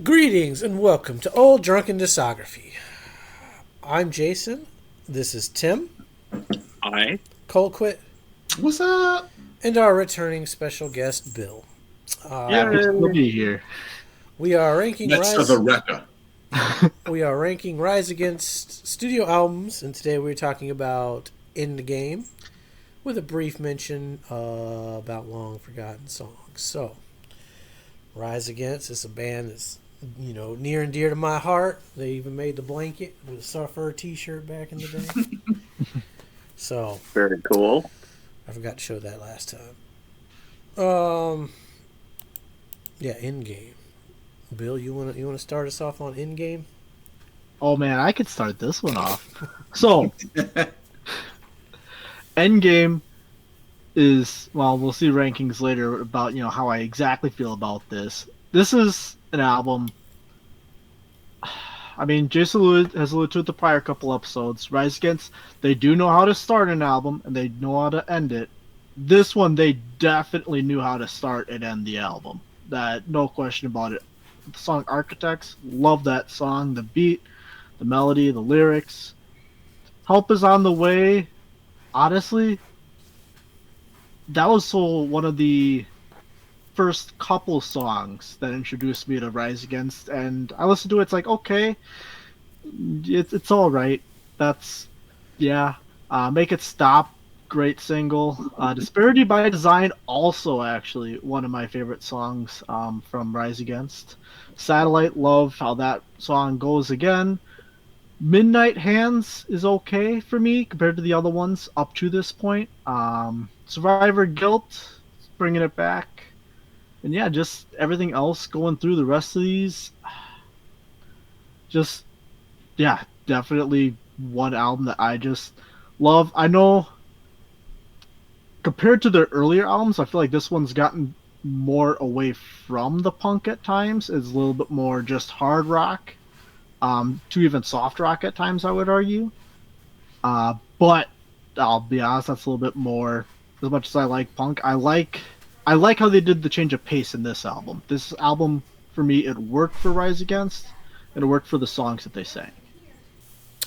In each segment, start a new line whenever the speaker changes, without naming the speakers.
Greetings and welcome to Old Drunken Discography. I'm Jason. This is Tim,
Hi.
Colquitt,
What's up?
and our returning special guest, Bill.
Happy to
Yay.
be here.
We are ranking
That's
Rise.
the Rekka.
We are ranking Rise Against studio albums, and today we're talking about Endgame, with a brief mention about long forgotten songs. So, Rise Against is a band that's near and dear to my heart. They even made the blanket with a Suffer T-shirt back in the day. So
Very cool.
I forgot to show that last time. Yeah, Endgame. Bill, you wanna start us off on Endgame?
Oh man, I could start this one off. So, Endgame is, well, we'll see rankings later about, how I exactly feel about this. This is an album. I mean, Jason has alluded to it the prior couple episodes. Rise Against, they do know how to start an album and they know how to end it. This one, they definitely knew how to start and end the album. That, no question about it. The song Architects, love that song. The beat, the melody, the lyrics. Help is on the way. Honestly, that was one of the first couple songs that introduced me to Rise Against, and I listened to it. It's like, okay, it's all right. That's yeah. Make It Stop, great single. Disparity by Design, also actually one of my favorite songs from Rise Against. Satellite Love, how that song goes again. Midnight Hands is okay for me compared to the other ones up to this point. Survivor Guilt, bringing it back. And yeah, just everything else going through the rest of these. Just, yeah, definitely one album that I just love. I know compared to their earlier albums, I feel like this one's gotten more away from the punk at times. It's a little bit more just hard rock, to even soft rock at times, I would argue. But I'll be honest, that's a little bit more. As much as I like punk, I like how they did the change of pace in this album. This album, for me, it worked for Rise Against, and it worked for the songs that they sang.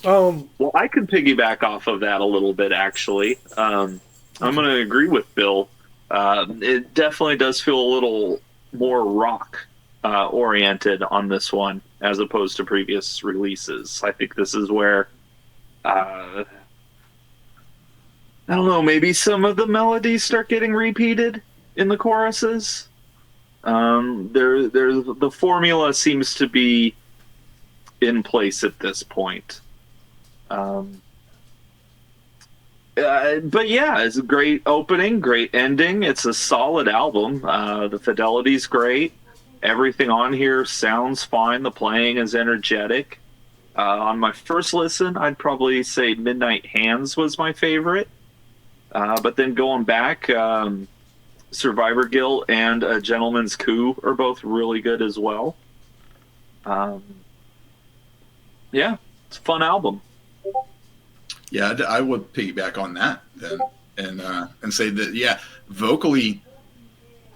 Um,
Well, I could piggyback off of that a little bit, actually. I'm going to agree with Bill. It definitely does feel a little more rock oriented on this one as opposed to previous releases. I think this is where, I don't know, maybe some of the melodies start getting repeated in the choruses. The formula seems to be in place at this point. Um, but yeah, it's a great opening, great ending. It's a solid album. The fidelity's great. Everything on here sounds fine. The playing is energetic. On my first listen, I'd probably say Midnight Hands was my favorite. But then going back, Survivor Guilt and A Gentleman's Coup are both really good as well. Um, yeah, it's a fun album.
Yeah, I would piggyback on that then, and say that yeah, vocally,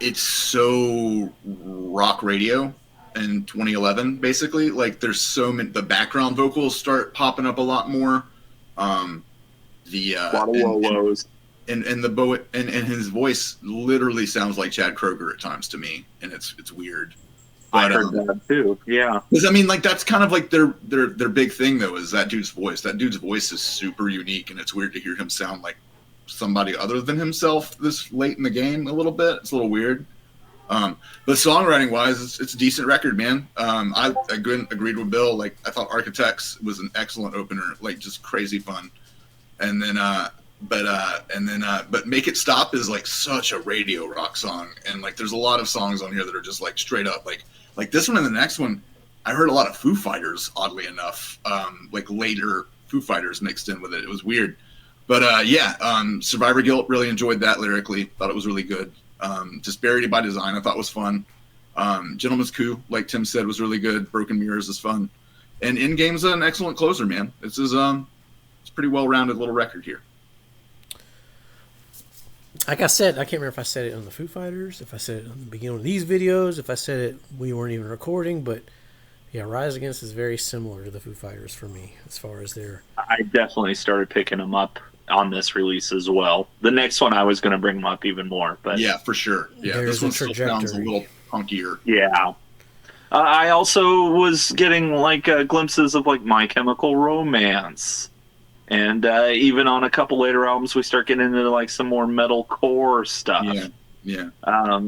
it's so rock radio in 2011. Basically, like there's so many. The background vocals start popping up a lot more. The
A lot of whoa-whoas.
and the Bo and his voice literally sounds like Chad Kroger at times to me, and it's weird.
I
But
heard that too. Yeah.
because I mean, like that's kind of like their big thing though is that dude's voice. That dude's voice is super unique, and it's weird to hear him sound like somebody other than himself this late in the game. A little bit, it's a little weird. But songwriting wise, it's a decent record, man. I agreed with Bill. Like I thought Architects was an excellent opener, like just crazy fun. And then, but Make It Stop is like such a radio rock song, and like there's a lot of songs on here that are just like straight up like this one and the next one. I heard a lot of Foo Fighters, oddly enough, like later Foo Fighters mixed in with it. It was weird, but yeah, Survivor Guilt, really enjoyed that lyrically. Thought it was really good. Disparity by Design, I thought was fun. Gentleman's Coup, like Tim said, was really good. Broken Mirrors is fun, and Endgame's an excellent closer, man. This is it's a pretty well-rounded little record here.
like I said, I can't remember if I said it on the Foo Fighters, if I said it on the beginning of these videos, if I said it we weren't even recording, but Yeah, Rise Against is very similar to the Foo Fighters for me as far as their.
I definitely started picking them up on this release as well. The next one I was going to bring them up even more, but
Yeah, for sure. Yeah,
There's
this
a
one still sounds a
trajectory.
little punkier.
yeah. I also was getting like glimpses of like My Chemical Romance, and even on a couple later albums, we start getting into like some more metalcore stuff.
Yeah, yeah.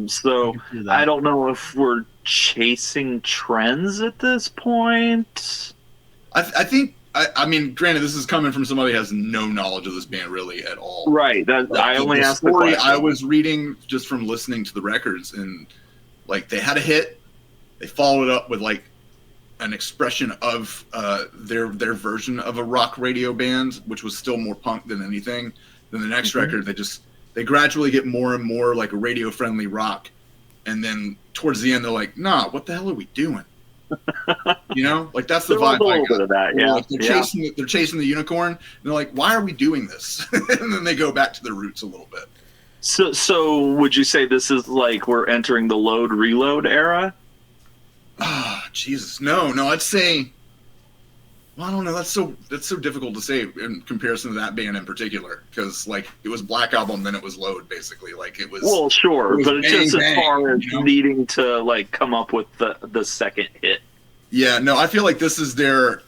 So
I can see that.
I don't know if we're chasing trends at this point.
I think. I mean, granted, this is coming from somebody who has no knowledge of this band really at all.
Right. I only
the
asked the
story
question.
I was reading just from listening to the records, and like they had a hit, they followed it up with like an expression of their version of a rock radio band, which was still more punk than anything. Then the next record, they gradually get more and more like a radio friendly rock, and then towards the end, they're like, "Nah, what the hell are we doing?" You know, like that's the
There was
vibe.
a
I
little
got.
bit of that, yeah.
Like, they're chasing the unicorn, and they're like, "Why are we doing this?" And then they go back to their roots a little bit.
So would you say this is like we're entering the load reload era?
Ah, Jesus, no, I'd say. Well, I don't know. That's so difficult to say in comparison to that band in particular, because like it was Black Album, then it was Load, basically. Like it was.
Well, sure,
it was
but it's
bang,
just as
bang,
far as
you know?
needing to like come up with the second hit.
Yeah, no, I feel like this is their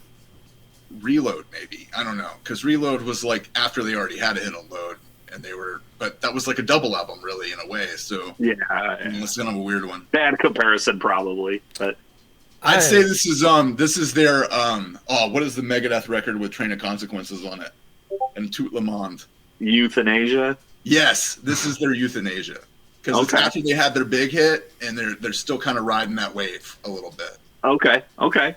Reload, maybe. I don't know, because Reload was like after they already had a hit on Load, and they were, but that was like a double album, really, in a way. So
Yeah,
I mean, it's kind of a weird one.
bad comparison probably, but
I'd say this is their what is the Megadeth record with Train of Consequences on it and Tout Le Monde?
euthanasia.
Yes, this is their Euthanasia, because it's
Okay.
after they had their big hit and they're still kind of riding that wave a little bit.
Okay,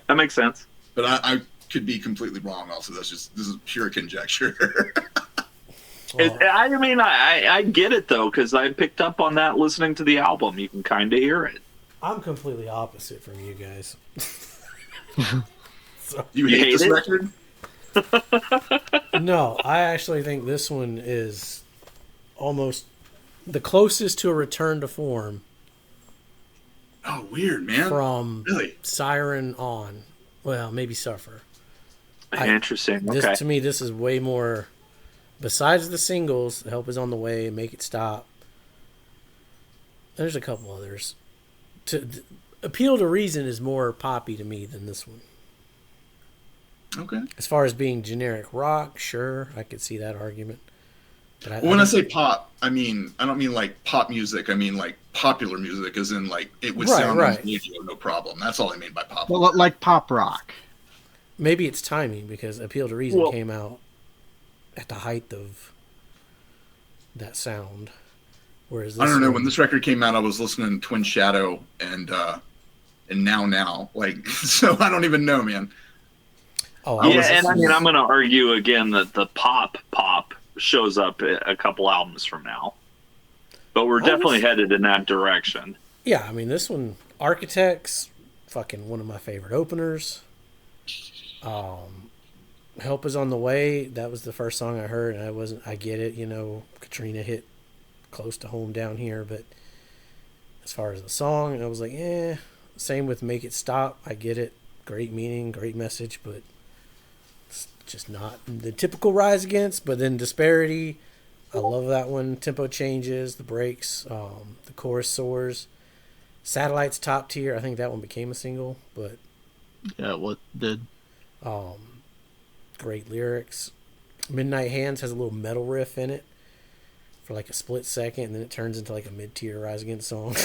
that makes sense.
But I could be completely wrong. Also, this is pure conjecture.
I mean, I get it though because I picked up on that listening to the album. You can kind of hear it.
I'm completely opposite from you guys.
You
You
hate
hate
this
it?
record?
No, I actually think this one is almost the closest to a return to form
Oh, weird, man.
from
Really?
Siren on. Well, maybe Suffer.
Interesting.
This
Okay.
to me, this is way more. Besides the singles, Help Is On the Way, Make It Stop. There's a couple others. Appeal to Reason is more poppy to me than this one.
Okay.
As far as being generic rock, sure, I could see that argument. But
When I say pop, I don't mean like pop music. I mean like popular music, as in like it would sound on the radio, no problem. That's all I mean by pop.
Well, like pop rock.
maybe it's timing because Appeal to Reason
Well-
came out at the height of that sound. Whereas this
I don't know.
one-
When this record came out, I was listening to Twin Shadow and Now. Like, so I don't even know, man.
Oh,
Yeah,
was
and I mean,
listening-
I'm going to argue again that the pop shows up a couple albums from now, but we're definitely headed in that direction.
Yeah, I mean, this one, Architects, fucking one of my favorite openers. Help Is On the Way, that was the first song I heard, and I get it, Katrina hit close to home down here, but as far as the song, I was like, same with Make It Stop, I get it, great meaning, great message, but it's just not the typical Rise Against. But then Disparity, I love that one. Tempo changes, the breaks, the chorus soars. Satellite's top tier. I think that one became a single, but
Yeah, what did?
great lyrics. Midnight Hands has a little metal riff in it for like a split second, and then it turns into like a mid-tier Rise Against song.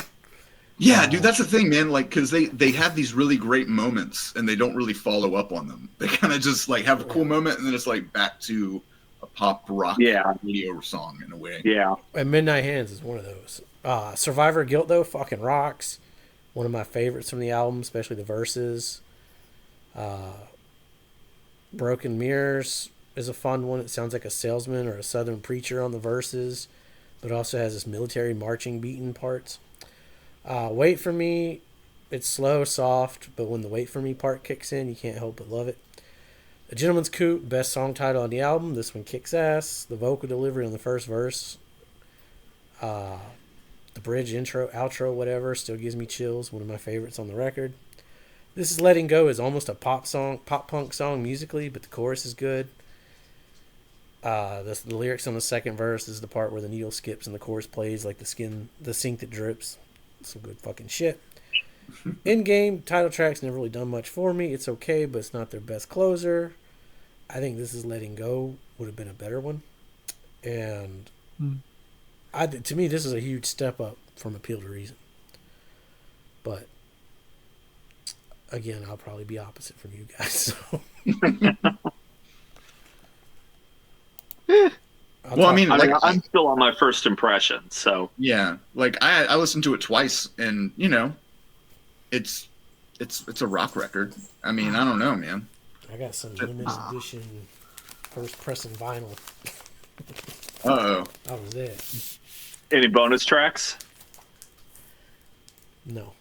Yeah, dude, that's the thing, man. Like, because they have these really great moments, and they don't really follow up on them. They kind of just like have a cool moment, and then it's like back to a pop rock radio song in a way.
Yeah.
And Midnight Hands is one of those. Survivor Guilt, though, fucking rocks. One of my favorites from the album, especially the verses. Broken Mirrors is a fun one. It sounds like a salesman or a southern preacher on the verses, but also has this military marching beat in parts. Wait For Me, it's slow, soft, but when the Wait For Me part kicks in, you can't help but love it. A Gentleman's Coupe, best song title on the album. This one kicks ass. The vocal delivery on the first verse, the bridge, intro, outro, whatever, still gives me chills. One of my favorites on the record. This is Letting Go is almost a pop punk song musically, but the chorus is good. The lyrics on the second verse is the part where the needle skips and the chorus plays like the sink that drips. Some good fucking shit. Endgame title track's never really done much for me. It's okay, but it's not their best closer. I think This Is Letting Go would have been a better one. And to me, this is a huge step up from Appeal to Reason. But again, I'll probably be opposite from you guys. So.
I'm still on my first impression, so
yeah. Like I listened to it twice, and you know, it's a rock record. I mean, I don't know, man.
I got some limited edition first pressing vinyl.
Uh-oh.
That was it.
Any bonus tracks?
No.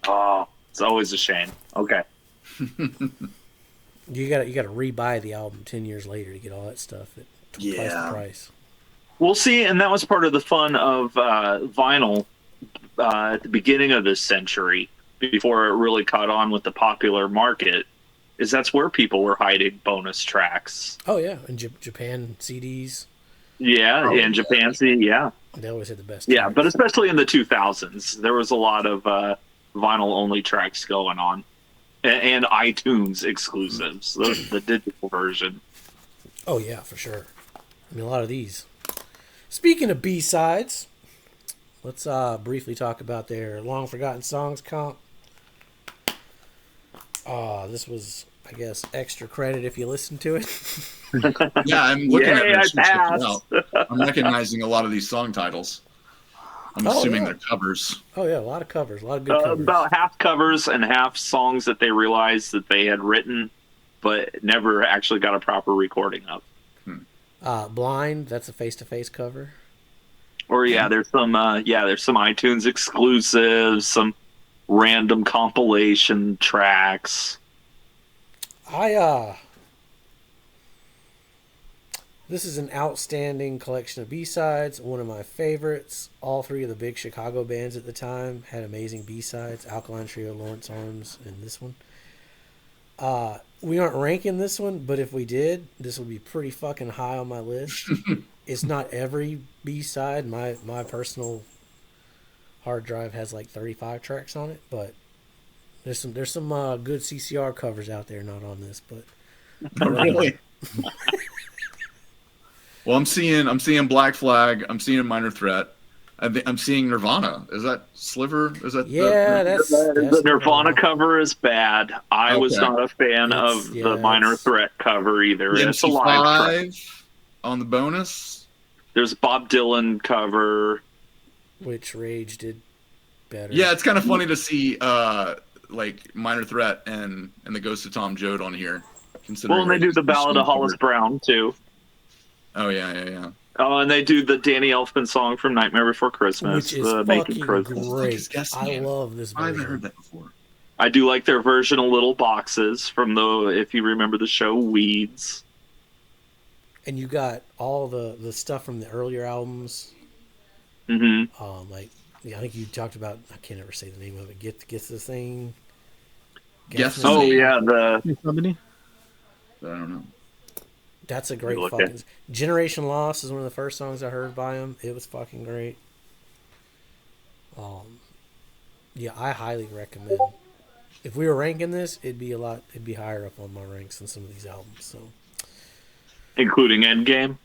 Oh, it's always a shame. Okay.
You got to rebuy the album 10 years later to get all that stuff at twice the price.
We'll see, and that was part of the fun of vinyl at the beginning of this century, before it really caught on with the popular market, is that's where people were hiding bonus tracks.
Oh, yeah, and Japan CDs.
Yeah, and Japan CD, yeah.
They always had the best.
Yeah,
tracks.
but especially in the 2000s, there was a lot of vinyl-only tracks going on. And iTunes exclusives, the digital version.
Oh, yeah, for sure. I mean, a lot of these. Speaking of B-sides, let's briefly talk about their Long Forgotten Songs comp. This was, I guess, extra credit if you listen to it.
Yeah, I'm looking at this. I'm recognizing a lot of these song titles. I'm assuming they're covers.
Oh, yeah, a lot of covers. A lot of good covers.
About half covers and half songs that they realized that they had written, but never actually got a proper recording of.
Blind, that's a face-to-face cover.
Or there's some iTunes exclusives, some random compilation tracks.
This is an outstanding collection of B-sides, one of my favorites. All three of the big Chicago bands at the time had amazing B-sides. Alkaline Trio, Lawrence Arms, and this one. We aren't ranking this one, but if we did, this would be pretty fucking high on my list. It's not every B-side. My personal hard drive has like 35 tracks on it, but there's some good CCR covers out there not on this, but
really. Well, I'm seeing Black Flag. I'm seeing Minor Threat. I'm seeing Nirvana. Is that Sliver? Is that
that's
the Nirvana cover is bad. I was not a fan of the Minor Threat cover either. It's a live track.
On the bonus.
There's a Bob Dylan cover,
which Rage did better.
Yeah, it's kind of funny to see like Minor Threat and the Ghost of Tom Joad on here.
Well, and they do the Ballad of Hollis Brown too.
Oh yeah.
Oh, and they do the Danny Elfman song from Nightmare Before Christmas.
Which is fucking great. I love this version.
I haven't heard that before.
I do like their version of Little Boxes from if you remember the show Weeds.
And you got all the stuff from the earlier albums.
Mm-hmm.
I think you talked about, I can't ever say the name of it. Gets the thing.
Yes.
Oh yeah, the
company.
I don't know.
That's a great fucking... Generation Lost is one of the first songs I heard by him. It was fucking great. Yeah, I highly recommend. If we were ranking this, it'd be higher up on my ranks than some of these albums. So,
including Endgame.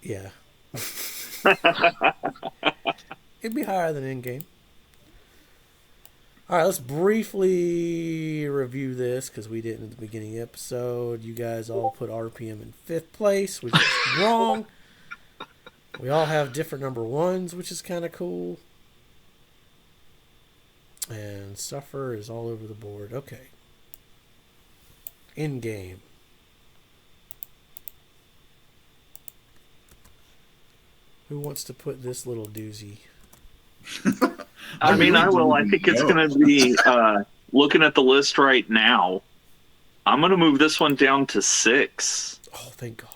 Yeah. It'd be higher than Endgame. All right, let's briefly review this because we didn't at the beginning of the episode. You guys all put RPM in 5th place, which is wrong. We all have different number ones, which is kind of cool. And Suffer is all over the board. Okay. Endgame. Who wants to put this little doozy?
I will. I think it's going to be, looking at the list right now, I'm going to move this one down to 6.
Oh, thank God.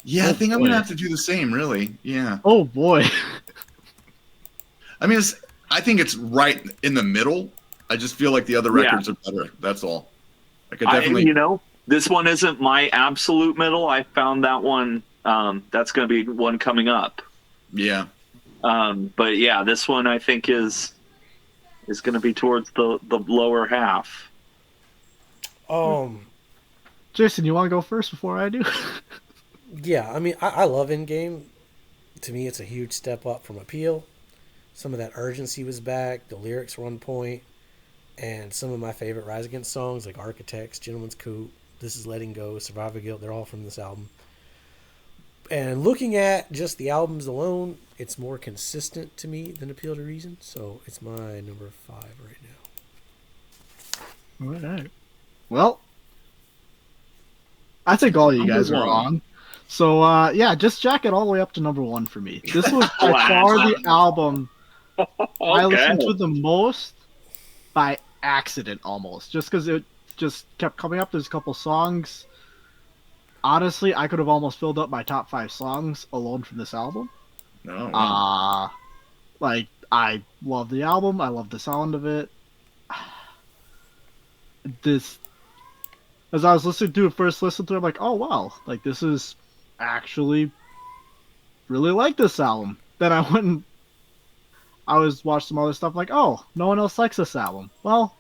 Yeah, I think I'm going to have to do the same, really. Yeah.
Oh, boy.
I mean, I think it's right in the middle. I just feel like the other
Yeah.
records are better. That's all. I could definitely.
This one isn't my absolute middle. I found that one. That's going to be one coming up.
Yeah.
But yeah, this one I think is going to be towards the lower half.
Jason, you want to go first before I do?
Yeah, I mean, I love Endgame. To me, it's a huge step up from Appeal. Some of that urgency was back. The lyrics were on point. And some of my favorite Rise Against songs, like Architects, Gentleman's Coup, This Is Letting Go, Survivor Guilt, they're all from this album. And looking at just the albums alone, it's more consistent to me than Appeal to Reason. So it's my number 5 right now.
All right. Well, I think all you guys are wrong. So, yeah, just jack it all the way up to number 1 for me. This was by far the album I listened to the most by accident almost. Just because it just kept coming up. There's a couple songs. Honestly, I could have almost filled up my top 5 songs alone from this album.
No. Wow.
Like, I love the album. I love the sound of it. This, as I was listening to it first listen to it, I'm like, oh wow, like this is actually really like this album. Then I went and I was watched some other stuff, like, oh, no one else likes this album. Well,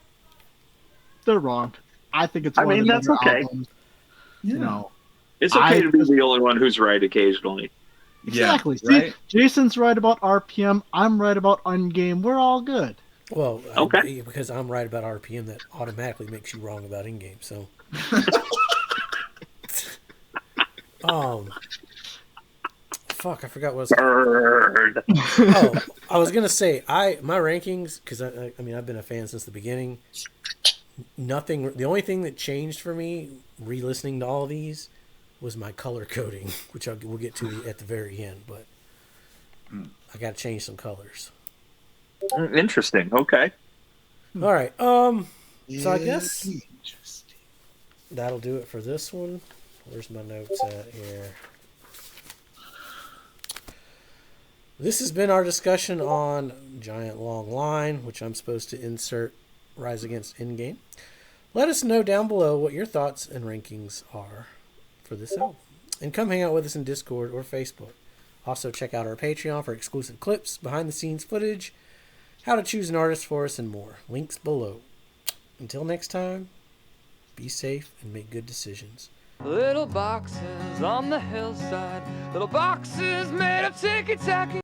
they're wrong. I think it's one of the better albums.
Yeah.
You know,
it's okay to be the only one who's right occasionally.
Exactly.
Yeah, right?
See, Jason's right about RPM. I'm right about Endgame. We're all good.
Well, because I'm right about RPM, that automatically makes you wrong about in-game. So, fuck, I forgot what I was. I was gonna say my rankings, because I mean I've been a fan since the beginning. The only thing that changed for me re-listening to all of these was my color coding, which we'll get to at the very end. But I got to change some colors.
Interesting. Okay.
All right. So I guess that'll do it for this one. Where's my notes at here? This has been our discussion on Giant Long Line, which I'm supposed to insert Rise Against Endgame. Let us know down below what your thoughts and rankings are for this album. And come hang out with us in Discord or Facebook. Also check out our Patreon for exclusive clips, behind-the-scenes footage, how to choose an artist for us, and more. Links below. Until next time, be safe and make good decisions.
Little boxes on the hillside, little boxes made of ticky-tacky.